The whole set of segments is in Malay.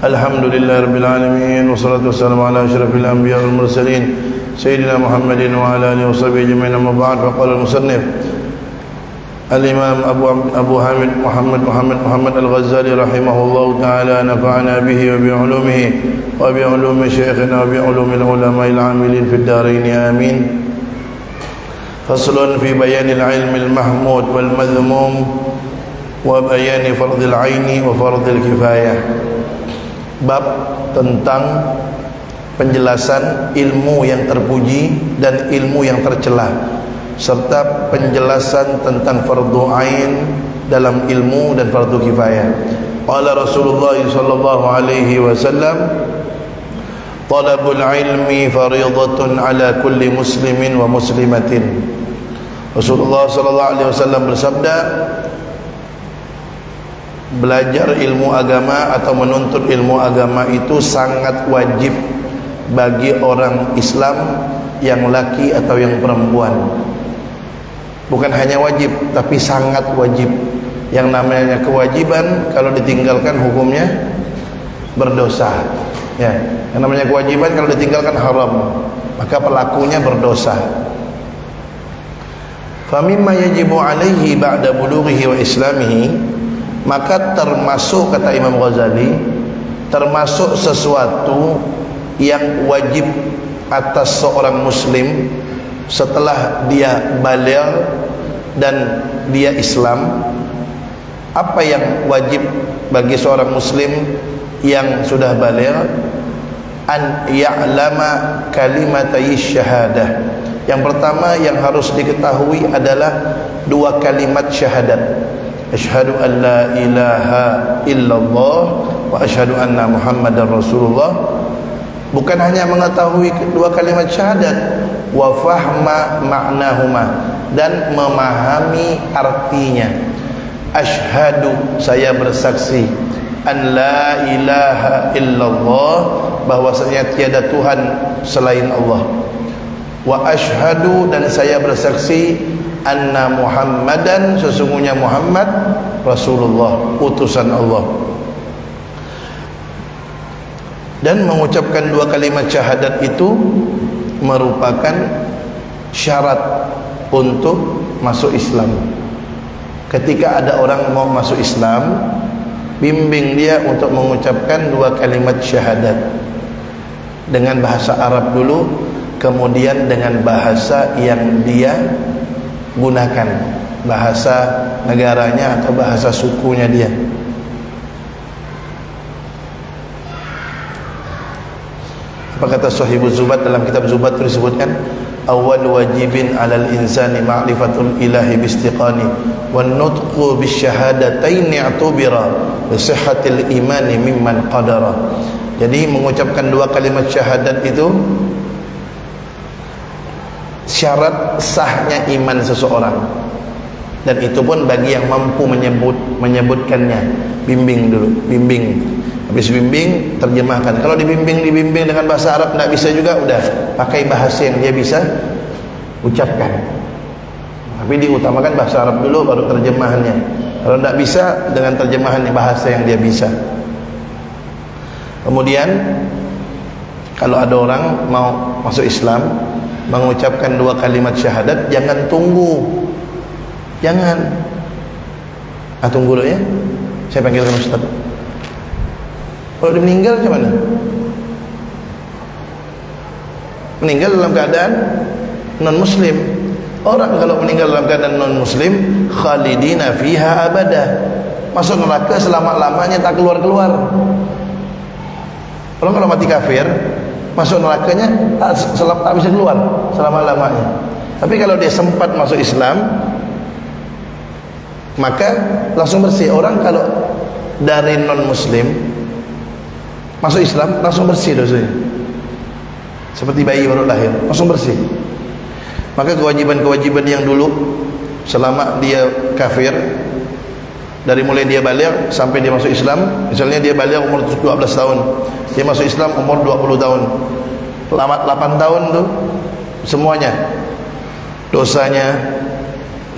Alhamdulillah Rabbil Alamin. Wassalatu wassalamu ala ashrafil anbiya wal mursalin Sayyidina Muhammadin wa ala alihi wa sahbihi ajma'in. Amma ba'd. Faqala al-musannif Al-Imam Abu Hamid Muhammad Al-Ghazali rahimahullahu ta'ala, nafa'ana bihi wa bi'ulumihi wa bi'ulumi syekhina wa bi'ulumi al-ulama al-amilin fid darain, amin. Faslun fi bayanil ilmi al-mahmud wal madhmum wa bayani fardil aini wa fardil kifayah. Bab tentang penjelasan ilmu yang terpuji dan ilmu yang tercela, serta penjelasan tentang fardu ain dalam ilmu dan fardu kifayah. Qala Rasulullah sallallahu alaihi wasallam, talabul ilmi fariidatun ala kulli muslimin wa muslimatin. Rasulullah sallallahu alaihi wasallam bersabda, belajar ilmu agama atau menuntut ilmu agama itu sangat wajib bagi orang Islam yang laki atau yang perempuan. Bukan hanya wajib, tapi sangat wajib. Yang namanya kewajiban kalau ditinggalkan hukumnya berdosa. Ya, yang namanya kewajiban kalau ditinggalkan haram, maka pelakunya berdosa. Famimma yajibu alaihi ba'da bulughihi wa islamihi, maka termasuk, kata Imam Ghazali, termasuk sesuatu yang wajib atas seorang muslim setelah dia baligh dan dia Islam. Apa yang wajib bagi seorang muslim yang sudah baligh? An ya'lama kalimatai syahadah. Yang pertama yang harus diketahui adalah dua kalimat syahadat. Asyhadu an la ilaha illallah wa asyhadu anna Muhammadar Rasulullah. Bukan hanya mengetahui dua kalimat syahadat, wa fahma ma'nahuma, dan memahami artinya. Asyhadu, saya bersaksi, an la ilaha illallah, bahwasanya tiada Tuhan selain Allah. Wa asyhadu, dan saya bersaksi, anna Muhammadan, sesungguhnya Muhammad Rasulullah, utusan Allah. Dan mengucapkan dua kalimat syahadat itu merupakan syarat untuk masuk Islam. Ketika ada orang mau masuk Islam, bimbing dia untuk mengucapkan dua kalimat syahadat dengan bahasa Arab dulu, kemudian dengan bahasa yang dia gunakan, bahasa negaranya atau bahasa sukunya dia. Apa kata Sahibuz Zubat dalam kitab Zubat itu disebutkan, awal wajibin alal insani ma'rifatul ilahi bistiqani wan nutqu bisyahadataini i'tubira bi sihhatil imani mimman qadara. Jadi mengucapkan dua kalimat syahadat itu syarat sahnya iman seseorang, dan itu pun bagi yang mampu menyebutkannya. Bimbing dulu, bimbing. Habis bimbing, terjemahkan. Kalau dibimbing dengan bahasa Arab tidak bisa juga, udah pakai bahasa yang dia bisa ucapkan. Tapi diutamakan bahasa Arab dulu, baru terjemahannya. Kalau tidak bisa, dengan terjemahan bahasa yang dia bisa. Kemudian kalau ada orang mau masuk Islam, mengucapkan dua kalimat syahadat, jangan tunggu. Jangan. Tunggu dulu ya. Saya panggilkan Ustaz. Kalau dia meninggal macam mana? Meninggal dalam keadaan non muslim. Orang kalau meninggal dalam keadaan non muslim, khalidina fiha abada, masuk neraka selama-lamanya, tak keluar-keluar. Orang kalau mati kafir, masuk nerakanya tak bisa keluar selama-lamanya. Tapi kalau dia sempat masuk Islam, maka langsung bersih. Orang kalau dari non muslim masuk Islam langsung bersih dosanya, seperti bayi baru lahir, langsung bersih. Maka kewajiban-kewajiban yang dulu selama dia kafir, dari mulai dia baligh sampai dia masuk Islam, misalnya dia baligh umur 12 tahun, dia masuk Islam umur 20 tahun, 8 tahun tuh semuanya, dosanya,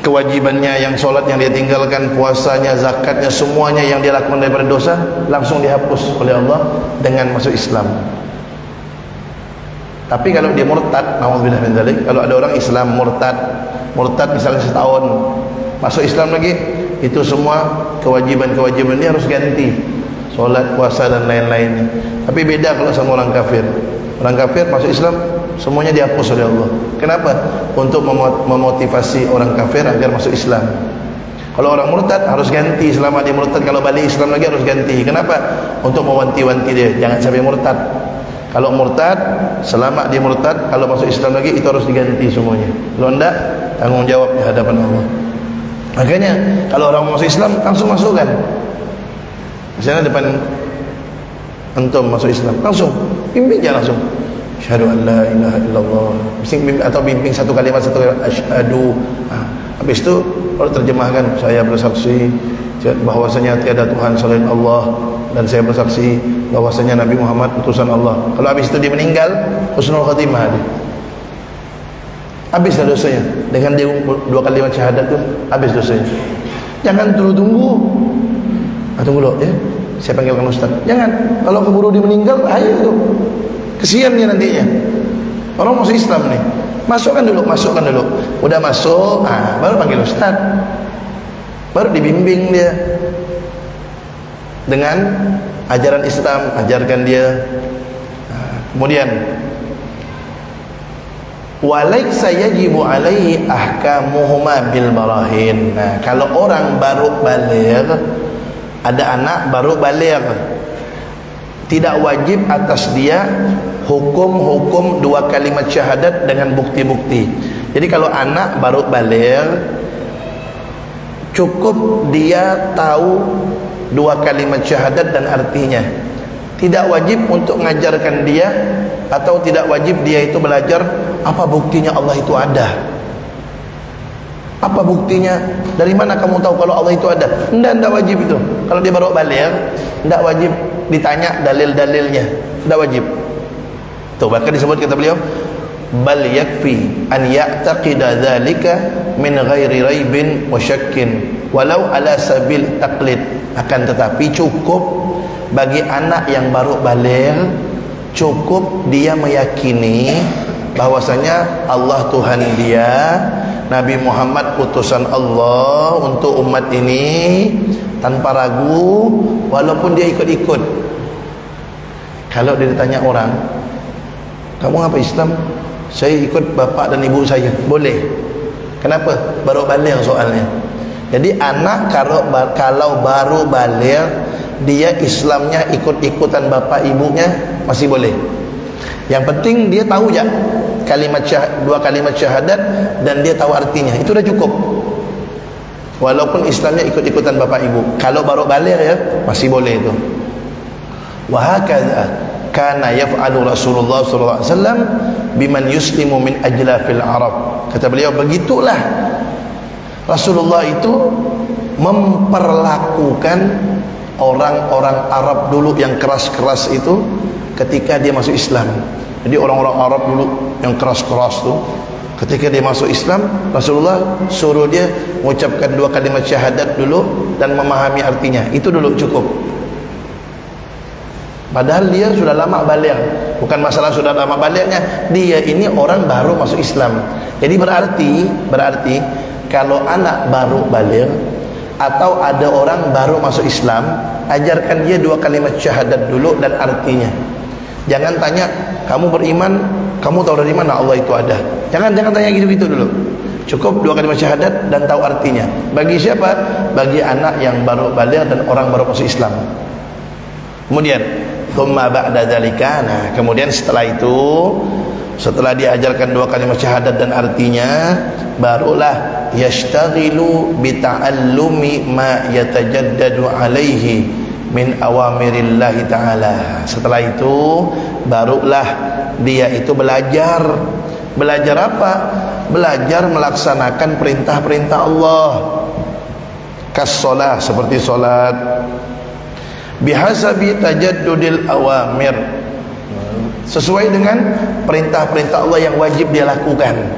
kewajibannya, yang solat yang dia tinggalkan, puasanya, zakatnya, semuanya yang dia lakukan daripada dosa langsung dihapus oleh Allah dengan masuk Islam. Tapi kalau dia murtad, naudzubillah min dzalik, kalau ada orang Islam murtad misalnya setahun, masuk Islam lagi, itu semua kewajiban dia harus ganti, solat, puasa dan lain-lainnya. Tapi beda kalau sama orang kafir. Orang kafir masuk Islam semuanya dihapus oleh Allah. Kenapa? Untuk memotivasi orang kafir agar masuk Islam. Kalau orang murtad harus ganti, selama dia murtad, kalau balik Islam lagi harus ganti. Kenapa? Untuk mewanti-wanti dia jangan sampai murtad. Kalau murtad, selama dia murtad, kalau masuk Islam lagi itu harus diganti semuanya. Kalau enggak, tanggung jawab di hadapan Allah. Makanya kalau orang masuk Islam langsung masukkan. Misalnya depan antum masuk Islam, langsung bimbing aja langsung. Asyhadu an la ilaha illallah. Atau bimbing satu kalimat asyhadu. Habis itu baru terjemahkan, saya bersaksi bahwasanya tiada Tuhan selain Allah, dan saya bersaksi bahwasanya Nabi Muhammad utusan Allah. Kalau habis itu dia meninggal, husnul khatimah dia. Habislah dosanya. Dengan dia dua kalimat syahadat itu habis dosanya. Jangan tunggu. Tunggu dulu ya, saya panggilkan ustaz. Jangan, kalau keburu dia meninggal bahaya itu. Kesian dia nantinya. Orang masuk Islam nih, masukkan dulu. Udah masuk, baru panggil ustaz, baru dibimbing dia dengan ajaran Islam, ajarkan dia. Kemudian walaiksa yajibu alaihi ahkamuhuma bil barahin. Nah, kalau orang baru baligh, ada anak baru baligh, tidak wajib atas dia hukum-hukum dua kalimat syahadat dengan bukti-bukti. Jadi kalau anak baru baligh, cukup dia tahu dua kalimat syahadat dan artinya. Tidak wajib untuk mengajarkan dia, atau tidak wajib dia itu belajar apa buktinya Allah itu ada. Apa buktinya? Dari mana kamu tahu kalau Allah itu ada? Tidak wajib itu. Kalau dia baru baligh, tidak wajib ditanya dalil-dalilnya. Tidak wajib. Tuh, bahkan disebut kata beliau, bal yakfi an ya'taqida dzalika min ghairi raibin wa syakkin walau ala sabil taqlid. Akan tetapi cukup bagi anak yang baru baligh, cukup dia meyakini bahwasanya Allah Tuhan dia, Nabi Muhammad utusan Allah untuk umat ini, tanpa ragu, walaupun dia ikut-ikut. Kalau dia ditanya orang, kamu apa Islam? Saya ikut bapak dan ibu saya. Boleh. Kenapa? Baru baligh soalnya. Jadi anak kalau baru baligh, dia Islamnya ikut-ikutan bapak ibunya masih boleh. Yang penting dia tahu ya dua kalimat syahadat dan dia tahu artinya. Itu dah cukup. Walaupun Islamnya ikut-ikutan bapak ibu, kalau baru baligh ya masih boleh itu. Wa hakadha kana yaf'alu Rasulullah sallallahu alaihi wasallam biman yuslimu min ajlafil Arab. Kata beliau, begitulah Rasulullah itu memperlakukan orang-orang Arab dulu yang keras-keras itu ketika dia masuk Islam. Jadi orang-orang Arab dulu yang keras-keras tu, ketika dia masuk Islam, Rasulullah suruh dia mengucapkan dua kalimat syahadat dulu dan memahami artinya. Itu dulu cukup. Padahal dia sudah lama baligh. Bukan masalah sudah lama balighnya, dia ini orang baru masuk Islam. Jadi berarti kalau anak baru baligh atau ada orang baru masuk Islam, ajarkan dia dua kalimat syahadat dulu dan artinya. Jangan tanya, kamu beriman, kamu tahu dari mana Allah itu ada. Jangan tanya gitu-gitu dulu. Cukup dua kalimat syahadat dan tahu artinya. Bagi siapa? Bagi anak yang baru baligh dan orang baru masuk Islam. Kemudian thumma ba'da dzalika, nah kemudian setelah itu, setelah diajarkan dua kalimat syahadat dan artinya, barulah yashtaghilu bi ta'allumi ma yatajaddadu alaihi min awamirillahi ta'ala. Setelah itu barulah dia itu belajar apa? Belajar melaksanakan perintah-perintah Allah. Kas-shalah, seperti salat, bihasabi tajaddudil awamir, sesuai dengan perintah-perintah Allah yang wajib dia lakukan.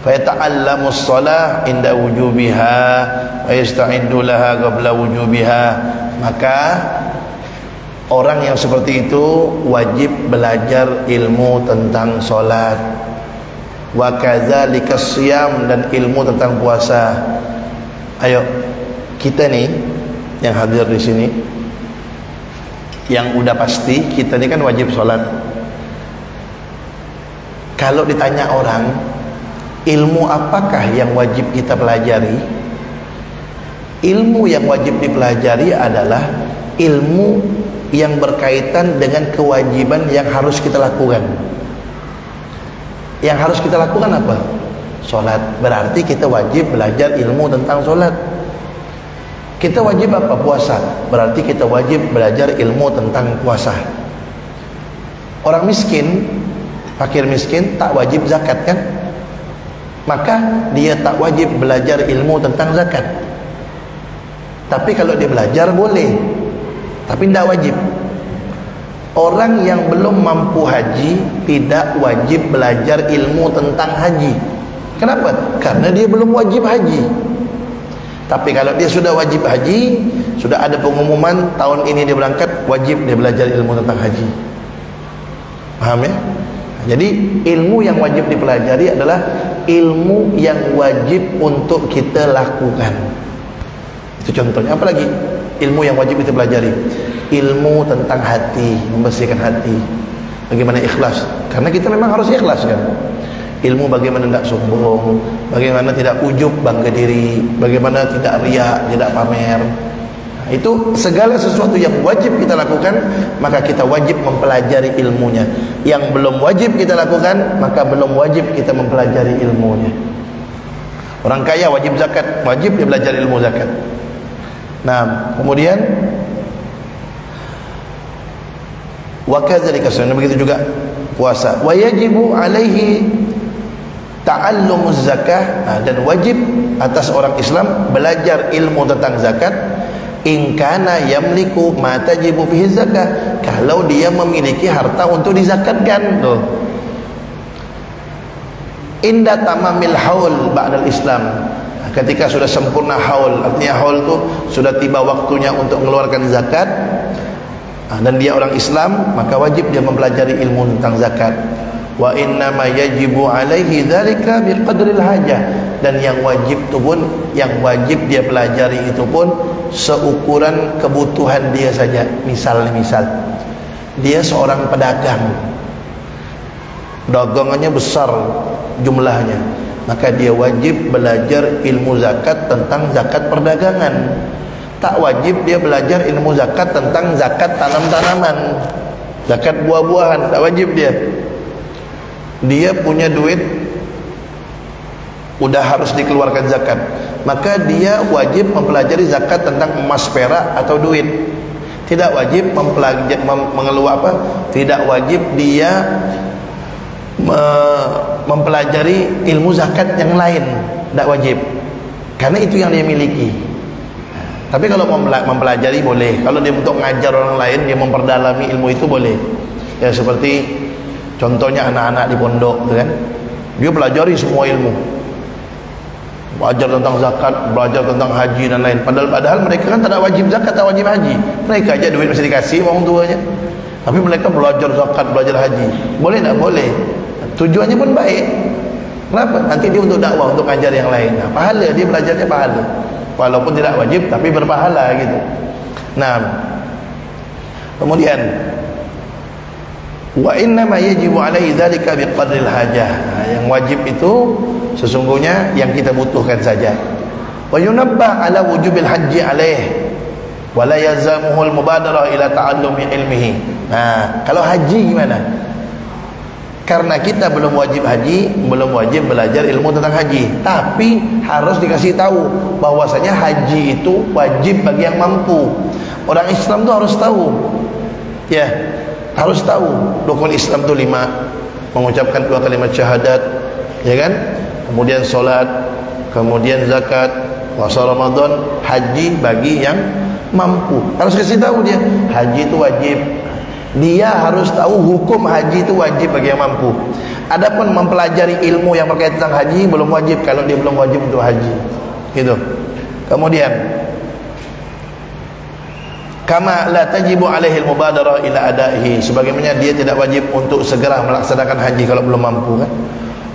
fa yata'allamu shalah inda wujubiha wa yasta'iddu laha qabla wujubiha. Maka orang yang seperti itu wajib belajar ilmu tentang solat. Wa kadzalika shiyam, dan ilmu tentang puasa. Ayo, kita nih yang hadir di sini, yang udah pasti kita nih kan wajib solat. Kalau ditanya orang, ilmu apakah yang wajib kita pelajari? Ilmu yang wajib dipelajari adalah ilmu yang berkaitan dengan kewajiban yang harus kita lakukan. Yang harus kita lakukan apa? Solat. Berarti kita wajib belajar ilmu tentang solat. Kita wajib apa? Puasa. Berarti kita wajib belajar ilmu tentang puasa. Orang miskin, fakir miskin, tak wajib zakat kan? Maka dia tak wajib belajar ilmu tentang zakat. Tapi kalau dia belajar boleh, tapi tidak wajib. Orang yang belum mampu haji tidak wajib belajar ilmu tentang haji. Kenapa? Karena dia belum wajib haji. Tapi kalau dia sudah wajib haji, sudah ada pengumuman tahun ini dia berangkat, wajib dia belajar ilmu tentang haji. Paham ya? Jadi ilmu yang wajib dipelajari adalah ilmu yang wajib untuk kita lakukan. Itu contohnya. Apa lagi ilmu yang wajib kita pelajari? Ilmu tentang hati, membersihkan hati. Bagaimana ikhlas? Karena kita memang harus ikhlas kan. Ilmu bagaimana tidak sombong, bagaimana tidak ujub bangga diri, bagaimana tidak riya, tidak pamer. Itu segala sesuatu yang wajib kita lakukan, maka kita wajib mempelajari ilmunya. Yang belum wajib kita lakukan, maka belum wajib kita mempelajari ilmunya. Orang kaya wajib zakat, wajib dia belajar ilmu zakat. Nah, kemudian wa kadzalika sunnah, begitu juga puasa. Wa yajibu alaihi ta'allumuz zakah, dan wajib atas orang Islam belajar ilmu tentang zakat. In kana yamliku ma tajibu fihi zakah, kalau dia memiliki harta untuk dizakatkan. Tuh. Inda tamamil haul ba'dal Islam, ketika sudah sempurna haul, artinya haul itu sudah tiba waktunya untuk mengeluarkan zakat, dan dia orang Islam, maka wajib dia mempelajari ilmu tentang zakat. Wa innama yajibu alaihi dzalika biqadril hajah, dan yang wajib itu pun, yang wajib dia pelajari itu pun seukuran kebutuhan dia saja. Misal dia seorang pedagang, dagangannya besar jumlahnya, maka dia wajib belajar ilmu zakat tentang zakat perdagangan. Tak wajib dia belajar ilmu zakat tentang zakat tanam-tanaman, zakat buah-buahan, tak wajib dia. Dia punya duit, udah harus dikeluarkan zakat, maka dia wajib mempelajari zakat tentang emas, perak atau duit. Tidak wajib tidak wajib dia mempelajari ilmu zakat yang lain, tidak wajib, karena itu yang dia miliki. Tapi kalau mempelajari boleh. Kalau dia untuk mengajar orang lain, dia memperdalami ilmu itu boleh. Ya seperti contohnya anak-anak di pondok, kan? Dia pelajari semua ilmu, belajar tentang zakat, belajar tentang haji dan lain. Padahal mereka kan tak wajib zakat, tak wajib haji. Mereka aja duit masih dikasih orang tuanya, tapi mereka belajar zakat, belajar haji. Boleh tak? Boleh. Tujuannya pun baik. Kenapa? Nanti dia untuk dakwah, untuk ajar yang lain. Nah, pahala, dia belajarnya pahala. Walaupun tidak wajib, tapi berpahala gitu. Nah, kemudian wa inna ma yajibu alaihi dzalika biqadril hajah. Nah, yang wajib itu sesungguhnya yang kita butuhkan saja. Wa yunabbah ala wujubil haji alaih wa la yazamuhul mubadarah ila ta'allumi ilmihi. Nah, kalau haji gimana? Karena kita belum wajib haji, belum wajib belajar ilmu tentang haji, tapi harus dikasih tahu bahwasanya haji itu wajib bagi yang mampu. Orang Islam itu harus tahu, ya, harus tahu rukun Islam itu 5, mengucapkan 2 kalimat syahadat, ya kan? Kemudian solat, kemudian zakat, puasa Ramadan, haji bagi yang mampu. Harus kasih tahu dia, haji itu wajib. Dia harus tahu hukum haji itu wajib bagi yang mampu. Adapun mempelajari ilmu yang berkaitan tentang haji belum wajib kalau dia belum wajib untuk haji. Gitu. Kemudian kama la tajibu alaihi al-mubadarah ila adaihi, sebagaimana dia tidak wajib untuk segera melaksanakan haji kalau belum mampu kan.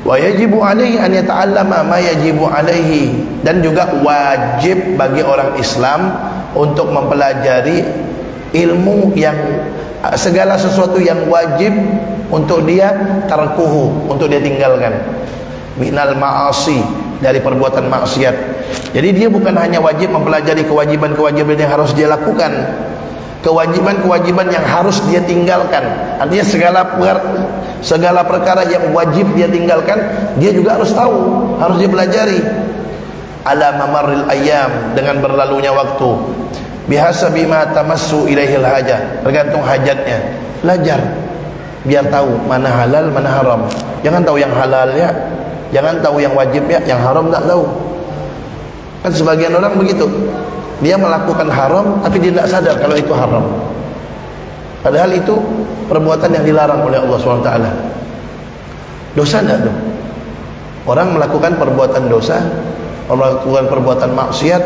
Wa yajibu alaihi an yata'allama ma yajibu alaihi, dan juga wajib bagi orang Islam untuk mempelajari ilmu yang segala sesuatu yang wajib untuk dia tarkuhu, untuk dia tinggalkan, minal ma'asi, dari perbuatan maksiat. Jadi dia bukan hanya wajib mempelajari kewajiban-kewajiban yang harus dia lakukan, kewajiban-kewajiban yang harus dia tinggalkan. Artinya segala perkara yang wajib dia tinggalkan, dia juga harus tahu, harus dia pelajari. Ala mamarril ayyam, dengan berlalunya waktu. Bihasabi ma tamassu ilaihil hajah, tergantung hajatnya. Belajar biar tahu mana halal, mana haram. Jangan tahu yang halal ya, jangan tahu yang wajib ya, yang haram tak tahu. Kan sebagian orang begitu, dia melakukan haram tapi dia tidak sadar kalau itu haram, padahal itu perbuatan yang dilarang oleh Allah SWT. Dosa tidak tuh? Orang melakukan perbuatan dosa, melakukan perbuatan maksiat,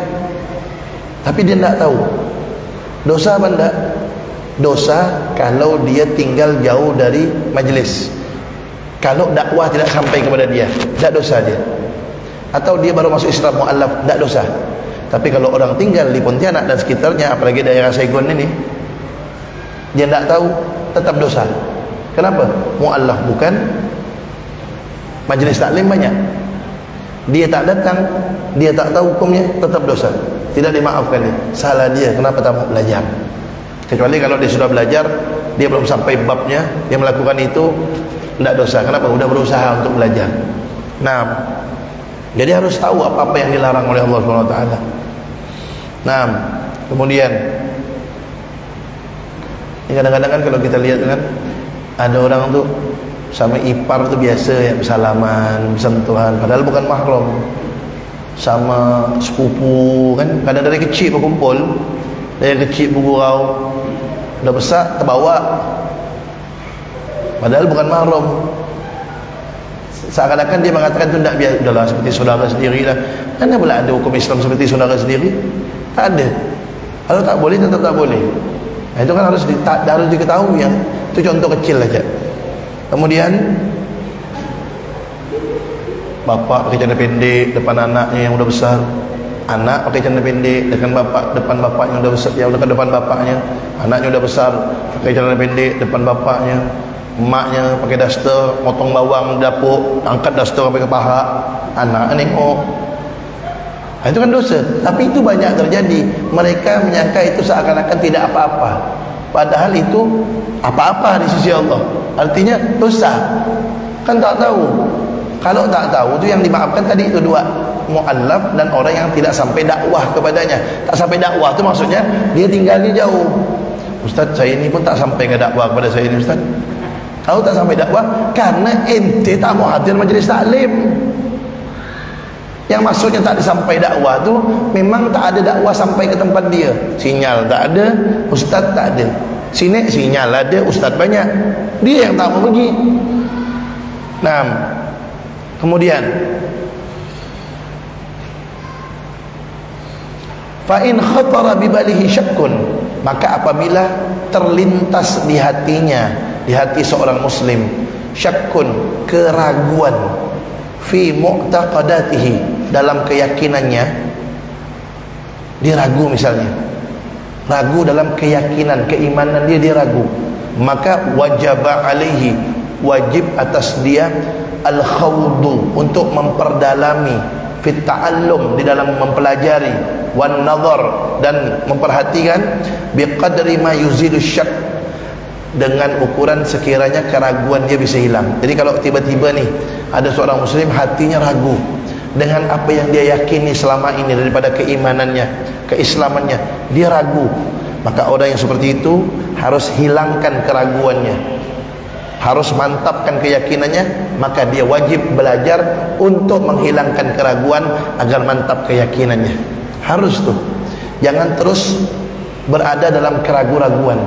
tapi dia tidak tahu. Dosa apa tidak? Dosa kalau dia tinggal jauh dari majelis, kalau dakwah tidak sampai kepada dia, tidak dosa dia. Atau dia baru masuk Islam mu'allaf, tidak dosa. Tapi kalau orang tinggal di Pontianak dan sekitarnya, apalagi daerah Saigon ini, dia tidak tahu, tetap dosa. Kenapa? Mu'allaf bukan, majelis taklim banyak, dia tak datang, dia tak tahu hukumnya, tetap dosa, tidak dimaafkan dia. Salah dia, kenapa tak mau belajar? Kecuali kalau dia sudah belajar, dia belum sampai babnya, dia melakukan itu, tidak dosa. Kenapa? Sudah berusaha untuk belajar. Nah, jadi harus tahu apa-apa yang dilarang oleh Allah SWT. Nah, kemudian kadang-kadang kan kalau kita lihat kan, ada orang tuh sama ipar tuh biasa ya, bersalaman, bersentuhan, padahal bukan mahram. Sama sepupu kan, kadang dari kecil berkumpul, dari kecil bergurau, udah besar terbawa, padahal bukan mahram. Seakan-akan dia mengatakan itu tidak, biar udahlah seperti saudara sendiri lah. Mana pula ada hukum Islam seperti saudara sendiri? Tak ada. Kalau tak boleh, tetap tak boleh. Nah, itu kan harus diketahui ya. Itu contoh kecil saja. Kemudian bapak pakai celana pendek depan anaknya yang udah besar, anak pakai celana pendek depan bapaknya udah besar, yang depan bapaknya, anaknya udah besar pakai celana pendek depan bapaknya. Emaknya pakai daster, potong bawang di dapur, angkat daster sampai ke paha, anak nengok. Nah, itu kan dosa. Tapi itu banyak terjadi. Mereka menyangka itu seakan-akan tidak apa-apa, padahal itu apa-apa di sisi Allah. Artinya dosa. Kan tak tahu. Kalau tak tahu itu yang dimaafkan tadi itu dua, mu'allaf dan orang yang tidak sampai dakwah kepadanya. Tak sampai dakwah itu maksudnya dia tinggalnya jauh. Ustaz, saya ini pun tak sampai ke dakwah kepada saya ini, Ustaz. Tahu tak sampai dakwah? Karena ente tak mau hadir majelis taklim. Yang maksudnya tak sampai dakwah tu memang tak ada dakwah sampai ke tempat dia. Sinyal tak ada, ustaz tak ada. Sini sinyal ada, ustaz banyak. Dia yang tak mau pergi. Nah, kemudian fa in khatara bi balihi syakkun, maka apabila terlintas di hatinya, di hati seorang muslim, syakkun, keraguan, fi mu'taqadatihi, dalam keyakinannya, dia ragu misalnya, ragu dalam keyakinan, keimanan dia ragu, maka wajaba alaihi, wajib atas dia al-khawdu, untuk memperdalami, fit ta'allum, di dalam mempelajari, wan nazar, dan memperhatikan, biqadri ma yuzilu syak, dengan ukuran sekiranya keraguan dia bisa hilang. Jadi kalau tiba-tiba nih ada seorang muslim hatinya ragu dengan apa yang dia yakini selama ini daripada keimanannya, keislamannya, dia ragu, maka orang yang seperti itu harus hilangkan keraguannya, harus mantapkan keyakinannya. Maka dia wajib belajar untuk menghilangkan keraguan agar mantap keyakinannya. Harus tuh, jangan terus berada dalam keraguan-raguan.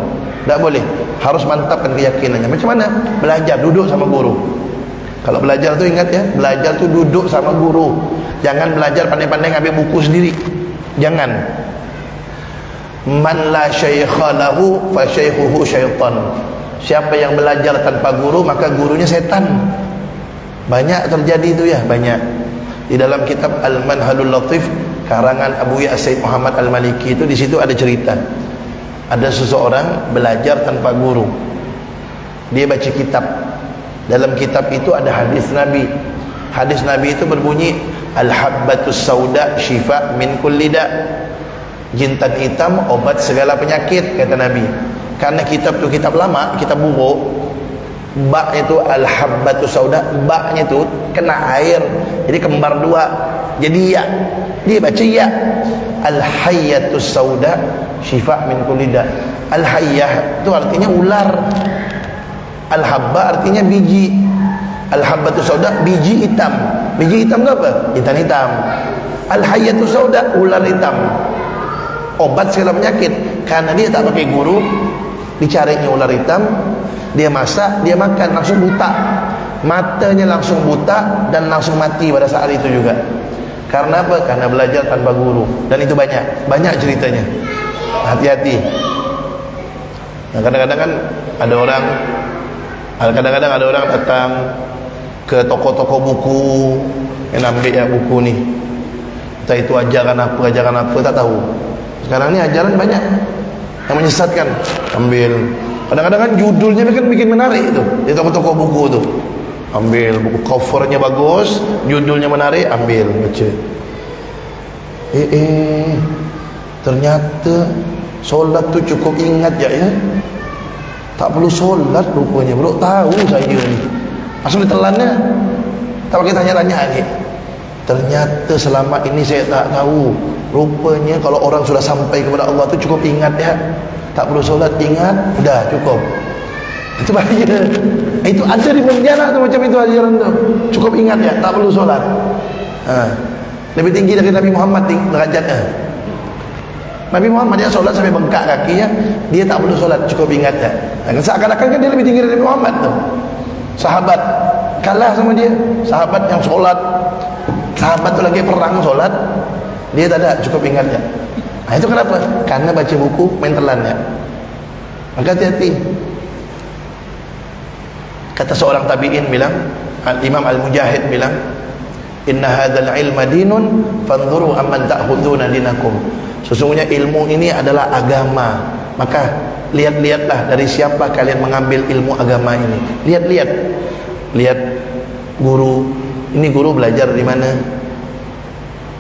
Tak boleh. harus mantapkan keyakinannya. Macam mana? Belajar, duduk sama guru. Kalau belajar tu ingat ya, belajar tu duduk sama guru. Jangan belajar pandai-pandai ngambil buku sendiri. Jangan. Man la syaikha lahu fa syaikhuhu syaitan. Siapa yang belajar tanpa guru, maka gurunya setan. Banyak terjadi itu ya, banyak. Di dalam kitab Al-Manhalul Latif karangan Abu Ya Said Muhammad Al-Maliki itu, di situ ada cerita. Ada seseorang belajar tanpa guru. Dia baca kitab. Dalam kitab itu ada hadis Nabi. Hadis Nabi itu berbunyi, Al-habbatus sauda syifa min kulli da. Jintan hitam obat segala penyakit, kata Nabi. Karena kitab itu kitab lama, kitab buruk. Ba itu al-habbatus sauda, ba-nya itu kena air, jadi kembar dua, jadi ya. Dia baca ya. Al-hayyatus sauda syifa min kulli da. Al-hayyah itu artinya ular. Al-habba artinya biji. Al-habbatus sauda biji hitam. Biji hitam itu apa? Jintan hitam. Al-hayyatus sauda ular hitam. Obat segala penyakit. Karena dia tak pakai guru, dicarinya ular hitam, dia masak, dia makan, langsung buta. Matanya langsung buta dan langsung mati pada saat itu juga. Karena apa? Karena belajar tanpa guru. Dan itu banyak ceritanya. Hati-hati. Nah, kadang-kadang kan ada orang datang ke toko-toko buku, yang ambil ya buku ni, entah itu ajaran apa tak tahu. Sekarang ni ajaran banyak yang menyesatkan. Ambil, kadang-kadang kan judulnya kan bikin menarik itu di toko-toko buku tu. Ambil buku, covernya bagus, judulnya menarik, ambil, baca. Ternyata solat tu cukup ingat ya. Tak perlu solat rupanya. Baru tahu saya ni. Asal ditelannya, tak pakai tanya-tanya lagi. Ternyata selama ini saya tak tahu. Rupanya kalau orang sudah sampai kepada Allah tu cukup ingat ya. Tak perlu solat, ingat, dah cukup. Itu bahaya. Itu ada di penjara tu macam itu ajaran tu. Cukup ingat ya, tak perlu solat. Lebih tinggi dari Nabi Muhammad derajatnya. Nabi Muhammad dia solat sampai bengkak kakinya, dia tak perlu solat, cukup ingat ya. Seakan-akan kan dia lebih tinggi dari Nabi Muhammad tu. Sahabat kalah sama dia. Sahabat yang solat, sahabat tu lagi perang solat, dia tak ada, cukup ingat ya. Itu kenapa? Karena baca buku main telan ya. Maka hati-hati. Kata seorang tabi'in bilang, Imam Al-Mujahid bilang, inna hadzal ilma dinun fanzuru amman ta'khuduna dinakum. Sesungguhnya ilmu ini adalah agama, maka lihat-lihatlah dari siapa kalian mengambil ilmu agama ini. Lihat guru. Ini guru belajar di mana,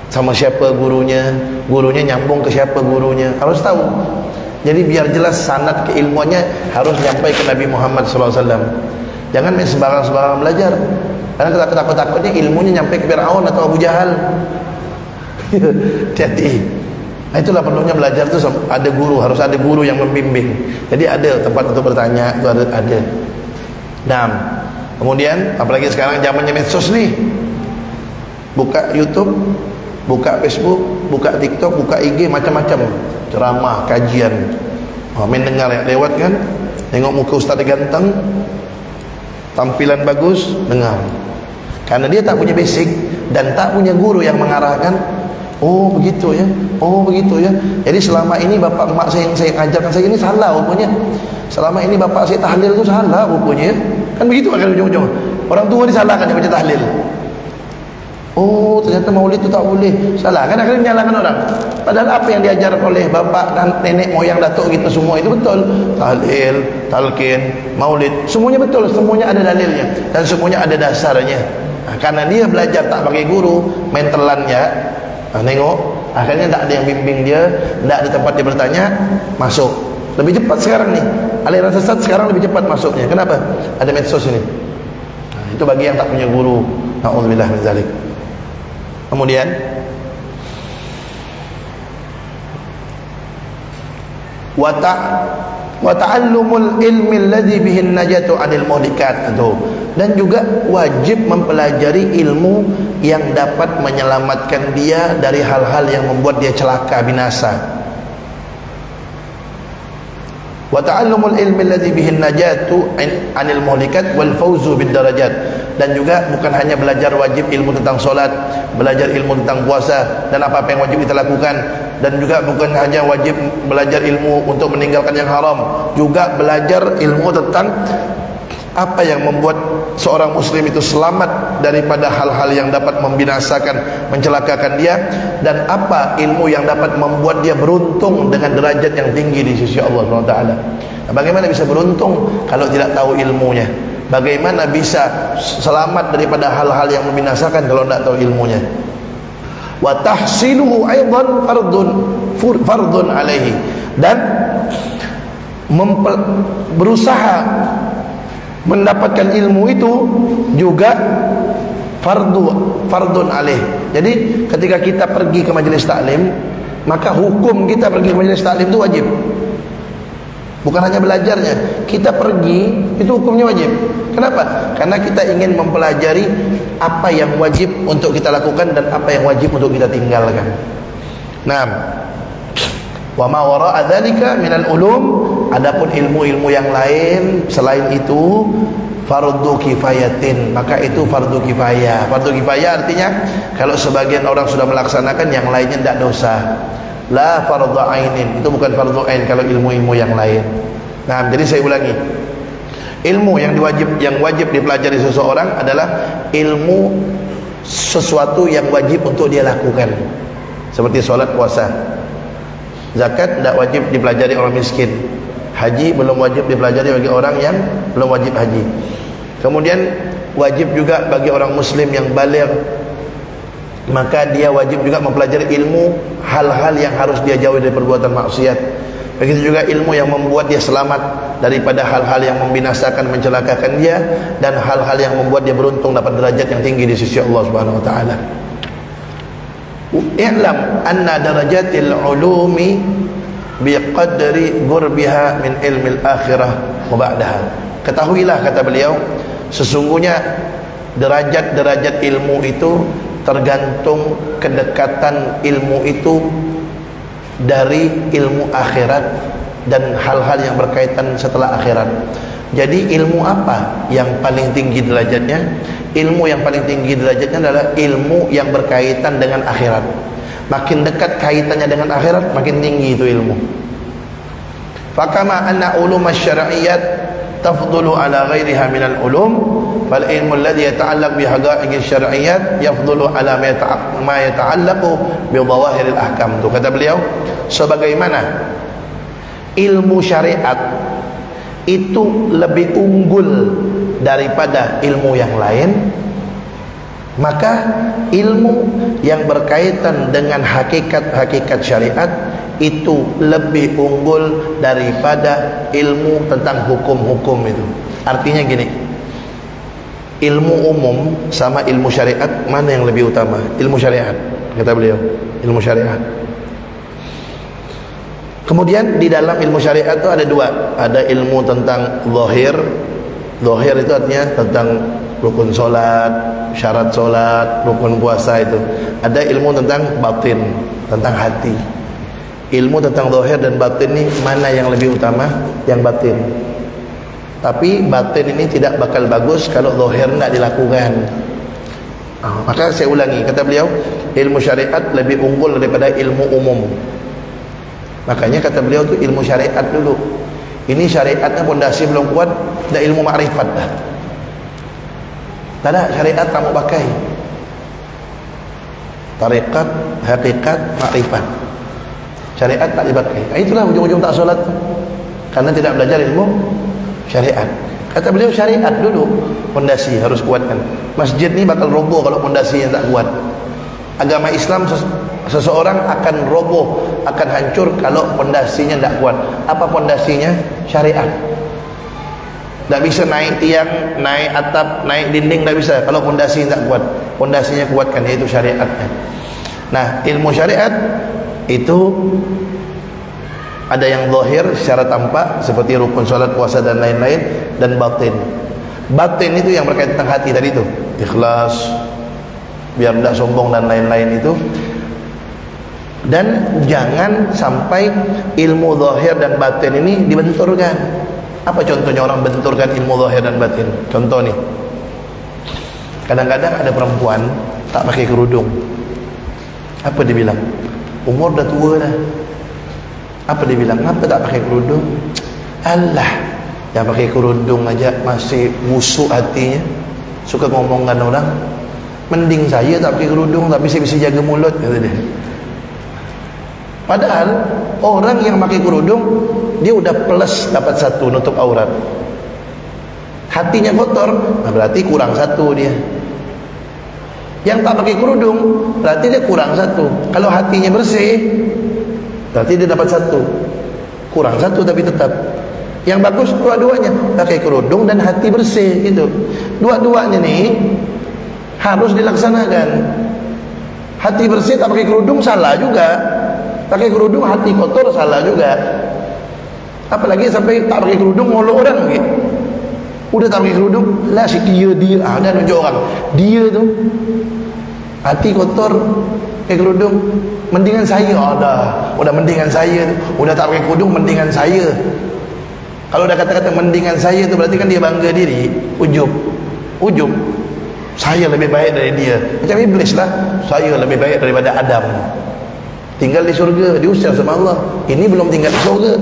sama siapa gurunya nyambung ke siapa gurunya, harus tahu. Jadi biar jelas sanad keilmuannya harus sampai ke Nabi Muhammad SAW. Jangan main sembarang-sembarang belajar, karena takut-takutnya ilmunya nyampe ke Fir'aun atau Abu Jahal. Hati-hati. Nah, itulah perlunya belajar tu ada guru, harus ada guru yang membimbing. Jadi ada tempat untuk bertanya, itu ada. Nah, kemudian apalagi sekarang zamannya medsos ni. Buka YouTube, buka Facebook, buka TikTok, buka IG, macam-macam ceramah, kajian. Main dengar ya, lewat kan, tengok muka ustaz ganteng, tampilan bagus, dengar. Karena dia tak punya basic dan tak punya guru yang mengarahkan. Oh begitu ya, oh begitu ya. Jadi selama ini bapak emak saya yang saya ajarkan saya ini salah rupanya. Selama ini bapak saya tahlil itu salah rupanya ya. Kan begitu akan ujung-ujung. Orang tua disalahkan dia baca tahlil. Oh ternyata maulid itu tak boleh. Salah kan, akhirnya menyalahkan orang. Padahal apa yang diajar oleh bapak dan nenek moyang datuk kita semua itu betul. Tahlil, talqin, maulid, semuanya betul, semuanya ada dalilnya dan semuanya ada dasarnya. Karena dia belajar tak pakai guru, main telannya. Tengok, akhirnya tak ada yang bimbing dia, tak ada tempat dia bertanya, masuk. Lebih cepat sekarang ni. Aliran sesat sekarang lebih cepat masuknya. Kenapa? Ada medsos ini. Itu bagi yang tak punya guru. Na'udzubillah min zalik. Kemudian wa ta'allumul ilmi alladhi bihi an-najatu 'anil muhlikat. Dan juga wajib mempelajari ilmu yang dapat menyelamatkan dia dari hal-hal yang membuat dia celaka, binasa. wa ta'allumul ilmi alladhi bihi najatu 'anil muhlikat wal fawzu bid darajat. Dan juga bukan hanya belajar wajib ilmu tentang solat, belajar ilmu tentang puasa dan apa-apa yang wajib kita lakukan, dan juga bukan hanya wajib belajar ilmu untuk meninggalkan yang haram, juga belajar ilmu tentang apa yang membuat seorang muslim itu selamat daripada hal-hal yang dapat membinasakan, mencelakakan dia, dan apa ilmu yang dapat membuat dia beruntung dengan derajat yang tinggi di sisi Allah SWT. Bagaimana bisa beruntung kalau tidak tahu ilmunya? Bagaimana bisa selamat daripada hal-hal yang membinasakan kalau tidak tahu ilmunya? Wa tahsiluhu aidan fardun alaihi, dan berusaha mendapatkan ilmu itu juga fardun alaih. Jadi ketika kita pergi ke majelis taklim, maka hukum kita pergi ke majelis taklim itu wajib. Bukan hanya belajarnya, kita pergi itu hukumnya wajib. Kenapa? Karena kita ingin mempelajari apa yang wajib untuk kita lakukan dan apa yang wajib untuk kita tinggalkan. Nah, wa ma wara'a dzalika minal ulum, adapun ilmu-ilmu yang lain selain itu fardu kifayatin, maka itu fardu kifayah. Fardu kifayah artinya kalau sebagian orang sudah melaksanakan, yang lainnya tidak dosa. La fardu ainin, itu bukan fardu ain kalau ilmu-ilmu yang lain. Nah, jadi saya ulangi, ilmu yang wajib dipelajari seseorang adalah ilmu sesuatu yang wajib untuk dia lakukan, seperti solat, puasa. Zakat tidak wajib dipelajari orang miskin. Haji belum wajib dipelajari bagi orang yang belum wajib haji. Kemudian wajib juga bagi orang muslim yang baligh, maka dia wajib juga mempelajari ilmu hal-hal yang harus dia jauhi dari perbuatan maksiat. Begitu juga ilmu yang membuat dia selamat daripada hal-hal yang membinasakan, mencelakakan dia, dan hal-hal yang membuat dia beruntung dapat derajat yang tinggi di sisi Allah Subhanahu wa taala. I'lam anna darajatil ulumi biqadri gurbiha min ilmil akhirah wa ba'daha. Ketahuilah, kata beliau, sesungguhnya derajat-derajat ilmu itu tergantung kedekatan ilmu itu dari ilmu akhirat dan hal-hal yang berkaitan setelah akhirat. Jadi ilmu apa yang paling tinggi derajatnya? Ilmu yang paling tinggi derajatnya adalah ilmu yang berkaitan dengan akhirat. Makin dekat kaitannya dengan akhirat, makin tinggi itu ilmu. Fakama anna ulum asy-syar'iyyat tafdulu ala ghairiha minal ulum, fal ilmu alladhi yata'allaq bi haqa'iqi asy-syar'iyyat yafdulu ala ma yata'allaqu bi dhawahiril ahkam. Itu kata beliau, sebagaimana ilmu syariat itu lebih unggul daripada ilmu yang lain, maka ilmu yang berkaitan dengan hakikat-hakikat syariat itu lebih unggul daripada ilmu tentang hukum-hukum itu. Artinya gini, ilmu umum sama ilmu syariat, mana yang lebih utama? Ilmu syariat, kata beliau, ilmu syariat. Kemudian di dalam ilmu syariat itu ada dua, ada ilmu tentang zahir. Zahir itu artinya tentang rukun solat, syarat solat, rukun puasa itu. Ada ilmu tentang batin, tentang hati. Ilmu tentang zahir dan batin ini mana yang lebih utama? Yang batin. Tapi batin ini tidak bakal bagus kalau zahir tidak dilakukan. Maka saya ulangi, kata beliau, ilmu syariat lebih unggul daripada ilmu umum. Makanya kata beliau tu ilmu syariat dulu. Ini syariatnya pondasi belum kuat, dah ilmu makrifat dah. Tak ada syariat kamu pakai. Tariqat, hakikat, makrifat. Syariat tak dipakai. Itulah ujung-ujung tak solat tu. Karena tidak belajar ilmu syariat. Kata beliau syariat dulu, pondasi harus kuatkan. Masjid ni bakal roboh kalau pondasinya tak kuat. Agama Islam seseorang akan roboh, akan hancur kalau pondasinya tidak kuat. Apa pondasinya? Syariat. Tak bisa naik tiang, naik atap, naik dinding, tak bisa kalau pondasi tidak kuat. Pondasinya kuatkan, yaitu syariatnya. Nah, ilmu syariat itu ada yang zahir secara tampak seperti rukun salat, puasa dan lain-lain, dan batin. Batin itu yang berkaitan dengan hati tadi itu, ikhlas, biar tidak sombong dan lain-lain itu. Dan jangan sampai ilmu zahir dan batin ini dibenturkan. Apa contohnya orang benturkan ilmu zahir dan batin? Contoh nih, kadang-kadang ada perempuan tak pakai kerudung. Apa dia bilang? Umur dah tua dah. Apa dia bilang? Kenapa tak pakai kerudung? Alah, yang pakai kerudung aja masih busuk hatinya, suka ngomongkan orang. Mending saya tak pakai kerudung tapi saya bisa jaga mulut, kata dia. Padahal orang yang pakai kerudung dia udah plus dapat satu, nutup aurat. Hatinya kotor, nah berarti kurang satu dia. Yang tak pakai kerudung berarti dia kurang satu. Kalau hatinya bersih berarti dia dapat satu, kurang satu tapi tetap. Yang bagus dua-duanya, pakai kerudung dan hati bersih gitu. Dua-duanya nih harus dilaksanakan. Hati bersih tak pakai kerudung salah juga. Pakai kerudung hati kotor salah juga. Apalagi sampai tak pakai kerudung ngolok orang lagi. Udah tak pakai kerudung, lah si dia ada nunjuk orang. Dia tu hati kotor, pakai kerudung, mendingan saya. Udah mendingan saya tu. Udah tak pakai kerudung mendingan saya. Kalau udah kata-kata mendingan saya tu berarti kan dia bangga diri, ujub. Saya lebih baik dari dia. Macam iblis lah, saya lebih baik daripada Adam. Tinggal di surga, diusir sama Allah. Ini belum tinggal di surga.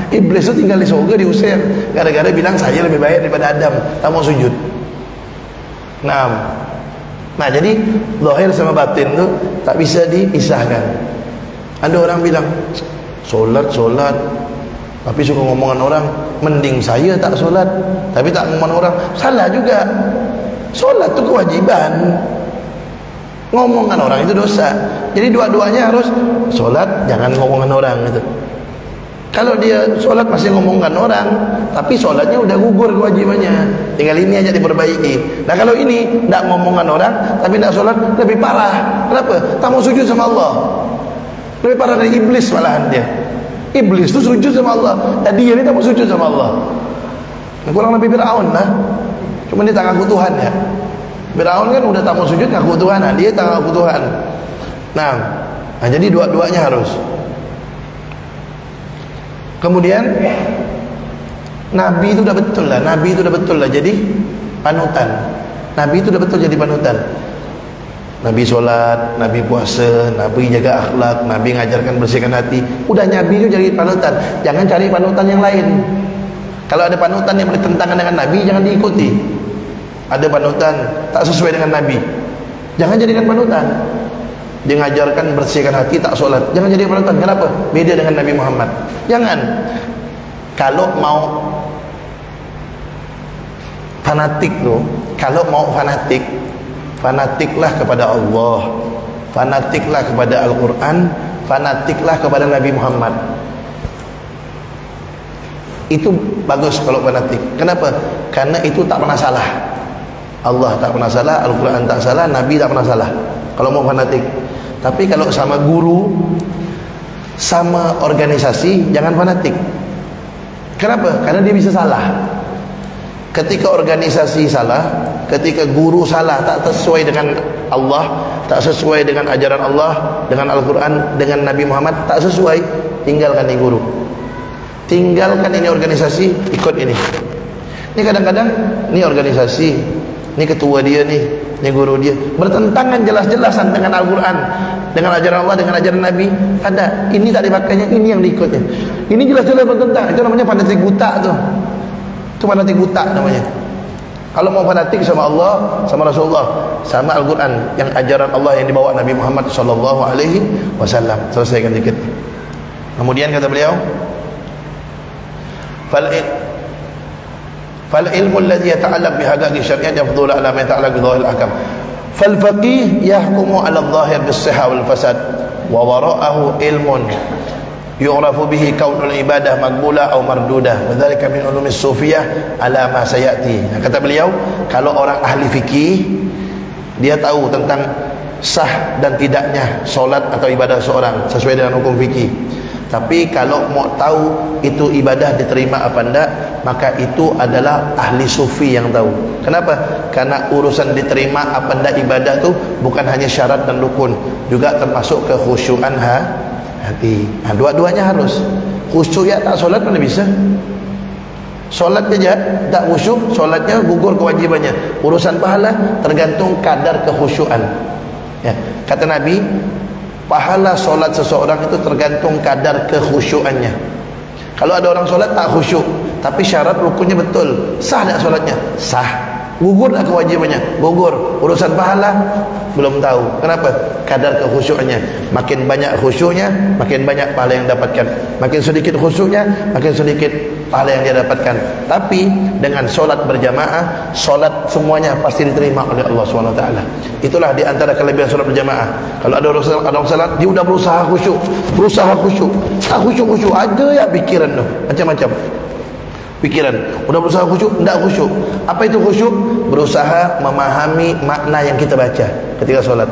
Iblis itu tinggal di surga, diusir gara-gara bilang saya lebih baik daripada Adam, tak mau sujud. Nah jadi zahir sama batin tu tak bisa dipisahkan. Ada orang bilang solat tapi suka ngomongan orang. Mending saya tak solat tapi tak ngomongan orang. Salah juga. Solat tu kewajiban, ngomongan orang itu dosa. Jadi dua-duanya harus solat, jangan ngomongan orang gitu. Kalau dia solat masih ngomongan orang, tapi solatnya udah gugur kewajibannya, tinggal ini aja diperbaiki. Nah kalau ini tidak ngomongan orang tapi tidak solat, lebih parah. Kenapa? Tak mau sujud sama Allah. Lebih parah dari iblis malahan dia. Iblis tu sujud sama Allah, dan dia ni tak mau sujud sama Allah. Kurang lebih Fir'aun lah. Cuma dia tak ngaku Tuhan ya. Fir'aun kan udah tak mau sujud, ngaku Tuhan. Nah, dia tak ngaku Tuhan. Nah jadi dua-duanya harus. Kemudian Nabi itu dah betul lah jadi panutan. Nabi itu dah betul jadi panutan. Nabi solat, Nabi puasa, Nabi jaga akhlak, Nabi ngajarkan bersihkan hati. Udah Nabi itu jadi panutan. Jangan cari panutan yang lain. Kalau ada panutan yang bertentangan dengan Nabi, jangan diikuti. Ada panutan tak sesuai dengan Nabi, jangan jadikan panutan. Dia ngajarkan bersihkan hati, tak solat, jangan jadi panutan. Kenapa? Beda dengan Nabi Muhammad. Jangan. Kalau mau fanatik tu, fanatiklah kepada Allah, fanatiklah kepada Al-Quran, fanatiklah kepada Nabi Muhammad. Itu bagus kalau fanatik. Kenapa? Karena itu tak pernah salah. Allah tak pernah salah, Al-Quran tak salah, Nabi tak pernah salah kalau mau fanatik. Tapi kalau sama guru, sama organisasi, jangan fanatik. Kenapa? Karena dia bisa salah. Ketika organisasi salah, ketika guru salah, tak sesuai dengan Allah, tak sesuai dengan ajaran Allah, dengan Al-Quran, dengan Nabi Muhammad, tak sesuai, tinggalkan ini guru, tinggalkan ini organisasi, ikut ini. Ini kadang-kadang ini organisasi, ini ketua dia ini guru dia, bertentangan jelas-jelasan dengan Al-Quran, dengan ajaran Allah, dengan ajaran Nabi. Ada, ini tak dipakainya, ini yang diikutnya. Ini jelas-jelas bertentangan. Itu namanya fanatik buta tu. Itu fanatik buta namanya. Kalau mau fanatik sama Allah, sama Rasulullah, sama Al-Quran, yang ajaran Allah yang dibawa Nabi Muhammad SAW. Selesaikan dikit. Kemudian kata beliau, fal ilmu alladhi yata'allaq bihaqaqi syariat yafdhulu ala ma yata'allaq bi dhahir al-ahkam. Fal faqih yahkumu ala adh-dhahir bis-sihha wal fasad wa wara'ahu ilmun yu'rafu bihi kaunul ibadah maqbulah atau mardudah, wa dzalika min ulumis sufiyah ala ma sayati. Kata beliau, kalau orang ahli fikih, dia tahu tentang sah dan tidaknya solat atau ibadah seorang sesuai dengan hukum fikih. Tapi kalau mau tahu itu ibadah diterima apa enggak, maka itu adalah ahli sufi yang tahu. Kenapa? Karena urusan diterima apa enggak ibadah tu bukan hanya syarat dan rukun, juga termasuk kekhusyuan hati. Dua-duanya harus. Khusyuk ya tak solat mana bisa? Solat saja tak khusyuk, solatnya gugur kewajibannya. Urusan pahala tergantung kadar kekhusyuan. Ya, kata Nabi, pahala solat seseorang itu tergantung kadar kekhusyuannya. Kalau ada orang solat tak khusyuk, tapi syarat rukunnya betul, sah tak solatnya? Sah. Gugur tak kewajibannya? Gugur. Urusan pahala belum tahu. Kenapa? Kadar kekhusyuannya. Makin banyak khusyuknya, makin banyak pahala yang dapatkan. Makin sedikit khusyuknya, makin sedikit pahala yang dia dapatkan. Tapi dengan solat berjamaah, solat semuanya pasti diterima oleh Allah SWT. Itulah di antara kelebihan solat berjamaah. Kalau ada orang solat, dia sudah berusaha khusyuk, tak khusyuk ada ya pikiran tu macam-macam pikiran. Udah berusaha khusyuk, tidak khusyuk. Apa itu khusyuk? Berusaha memahami makna yang kita baca ketika solat.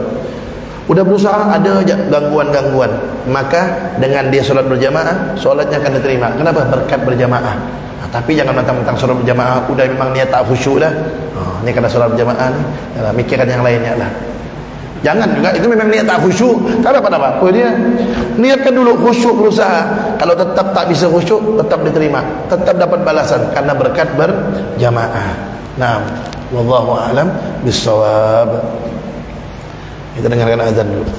Udah berusaha, ada gangguan-gangguan, maka dengan dia solat berjamaah, solatnya akan diterima. Kenapa? Berkat berjamaah. Tapi jangan mentang-mentang solat berjamaah udah memang niat tak khusyuk dah. Ini karena solat berjamaah ni, mikirkan yang lainnya lah. Jangan juga, itu memang niat tak khusyuk, tak dapat apa-apa dia. Niatkan dulu khusyuk, berusaha. Kalau tetap tak bisa khusyuk, tetap diterima, tetap dapat balasan karena berkat berjamaah. Nah, wallahu a'lam bissawab. Kita dengarkan azan dulu.